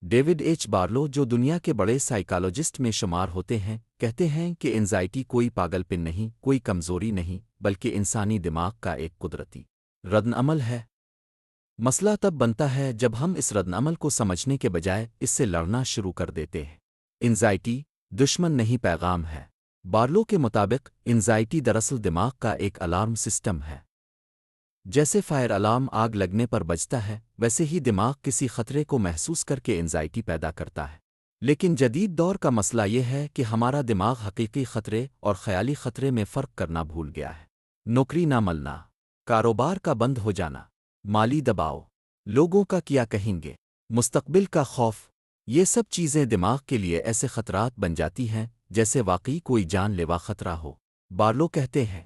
David H Barlow, جو دنیا کے بڑے سائیکالوجسٹ میں شمار ہوتے ہیں، کہتے ہیں کہ انزائٹی کوئی پاگل پن نہیں، کوئی کمزوری نہیں، بلکہ انسانی دماغ کا ایک قدرتی ردن عمل ہے۔ مسئلہ تب بنتا ہے جب ہم اس ردن عمل کو سمجھنے کے بجائے اس سے لڑنا شروع کر دیتے ہیں۔ انزائٹی دشمن نہیں، پیغام ہے۔ بارلو کے مطابق انزائٹی دراصل دماغ کا ایک الارم سسٹم ہے۔ جیسے فائر الارم آگ لگنے پر بجتا ہے، ویسے ہی دماغ کسی خطرے کو محسوس کر کے انزائٹی پیدا کرتا ہے۔ لیکن جدید دور کا مسئلہ یہ ہے کہ ہمارا دماغ حقیقی خطرے اور خیالی خطرے میں فرق کرنا بھول گیا ہے۔ نوکری نہ ملنا، کاروبار کا بند ہو جانا، مالی دباؤ، لوگوں کا کیا کہیں گے، مستقبل کا خوف، یہ سب چیزیں دماغ کے لیے ایسے خطرات بن جاتی ہیں جیسے واقعی کوئی جان لیوا خطرہ ہو۔ بارلو کہتے ہیں،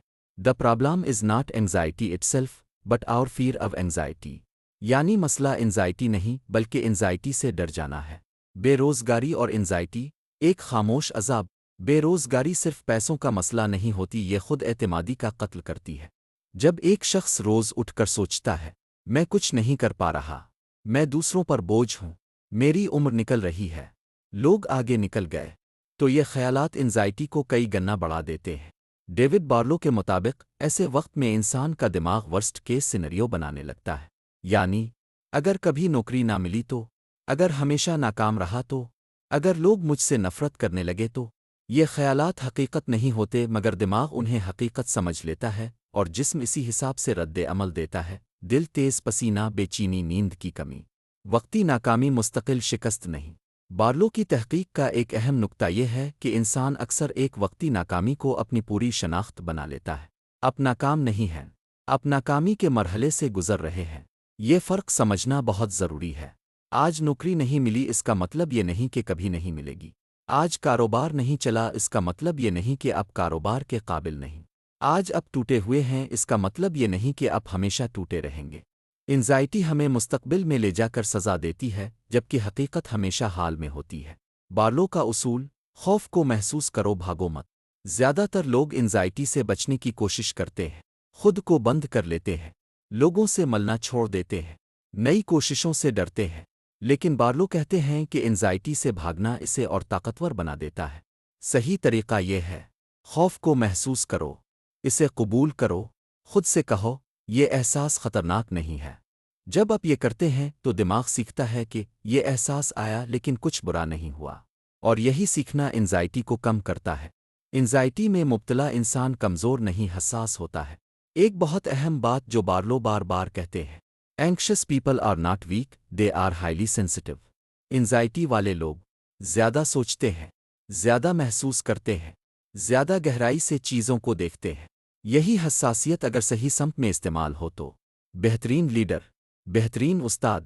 "The problem is not anxiety itself, but our fear of anxiety." یعنی مسئلہ انزائٹی نہیں بلکہ انزائٹی سے ڈر جانا ہے۔ بے روزگاری اور انزائٹی ایک خاموش عذاب۔ بے روزگاری صرف پیسوں کا مسئلہ نہیں ہوتی، یہ خود اعتمادی کا قتل کرتی ہے۔ جب ایک شخص روز اٹھ کر سوچتا ہے، میں کچھ نہیں کر پا رہا، میں دوسروں پر بوجھ ہوں، میری عمر نکل رہی ہے، لوگ آگے نکل گئے، تو یہ خیالات انزائٹی کو کئی گنا بڑھا دیتے ہیں۔ ڈیوڈ بارلو کے مطابق ایسے وقت میں انسان کا دماغ ورسٹ کیس سینریو بنانے لگتا ہے۔ یعنی اگر کبھی نوکری نہ ملی تو، اگر ہمیشہ ناکام رہا تو، اگر لوگ مجھ سے نفرت کرنے لگے تو، یہ خیالات حقیقت نہیں ہوتے مگر دماغ انہیں حقیقت سمجھ لیتا ہے اور جسم اسی حساب سے رد عمل دیتا ہے۔ دل تیز، پسینہ، بے چینی، نیند کی کمی، وقتی ناکامی مستقل شکست نہیں۔ بارلو کی تحقیق کا ایک اہم نکتہ یہ ہے کہ انسان اکثر ایک وقتی ناکامی کو اپنی پوری شناخت بنا لیتا ہے۔ اب ناکام نہیں ہے، اب ناکامی کے مرحلے سے گزر رہے ہیں۔ یہ فرق سمجھنا بہت ضروری ہے۔ آج نوکری نہیں ملی اس کا مطلب یہ نہیں کہ کبھی نہیں ملے گی۔ آج کاروبار نہیں چلا اس کا مطلب یہ نہیں کہ اب کاروبار کے قابل نہیں۔ آج اب ٹوٹے ہوئے ہیں اس کا مطلب یہ نہیں کہ اب ہمیشہ ٹوٹے رہیں گے۔ انزائٹی ہمیں مستقبل میں لے جا کر سزا دیتی ہے جبکہ حقیقت ہمیشہ حال میں ہوتی ہے۔ بارلو کا اصول، خوف کو محسوس کرو، بھاگو مت۔ زیادہ تر لوگ انزائٹی سے بچنے کی کوشش کرتے ہیں، خود کو بند کر لیتے ہیں، لوگوں سے ملنا چھوڑ دیتے ہیں، نئی کوششوں سے ڈرتے ہیں۔ لیکن بارلو کہتے ہیں کہ انزائٹی سے بھاگنا اسے اور طاقتور بنا دیتا ہے۔ صحیح طریقہ یہ ہے، خوف کو محسوس کرو، اسے قبول کرو، خود سے کہو، یہ احساس خطرناک نہیں ہے۔ جب آپ یہ کرتے ہیں تو دماغ سیکھتا ہے کہ یہ احساس آیا لیکن کچھ برا نہیں ہوا، اور یہی سیکھنا انزائٹی کو کم کرتا ہے۔ انزائٹی میں مبتلا انسان کمزور نہیں، حساس ہوتا ہے۔ ایک بہت اہم بات جو بارلو بار بار کہتے ہیں، anxious people are not weak, they are highly sensitive. Anxiety والے لوگ زیادہ سوچتے ہیں، زیادہ محسوس کرتے ہیں، زیادہ گہرائی سے چیزوں کو دیکھتے ہیں۔ یہی حساسیت اگر صحیح سمت میں استعمال ہو تو بہترین لیڈر، بہترین استاد،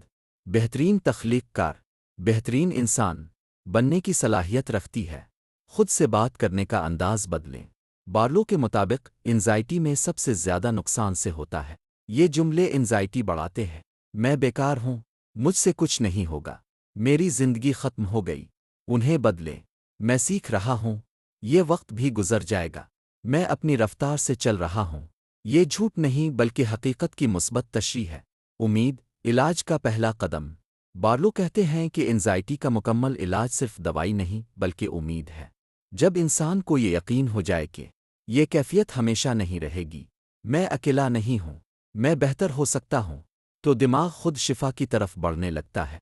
بہترین تخلیق کار، بہترین انسان بننے کی صلاحیت رکھتی ہے۔ خود سے بات کرنے کا انداز بدلیں۔ بارلو کے مطابق انزائٹی میں سب سے زیادہ نقصان سے ہوتا ہے۔ یہ جملے انزائٹی بڑھاتے ہیں، میں بیکار ہوں، مجھ سے کچھ نہیں ہوگا، میری زندگی ختم ہو گئی، انہیں بدلیں، میں سیکھ رہا ہوں، یہ وقت بھی گزر جائے گا، میں اپنی رفتار سے چل رہا ہوں۔ یہ جھوٹ نہیں بلکہ حقیقت کی مثبت تشریح ہے۔ امید علاج کا پہلا قدم۔ بارلو کہتے ہیں کہ انزائٹی کا مکمل علاج صرف دوائی نہیں بلکہ امید ہے۔ جب انسان کو یہ یقین ہو جائے کہ یہ کیفیت ہمیشہ نہیں رہے گی، میں اکیلا نہیں ہوں، میں بہتر ہو سکتا ہوں، تو دماغ خود شفا کی طرف بڑھنے لگتا ہے۔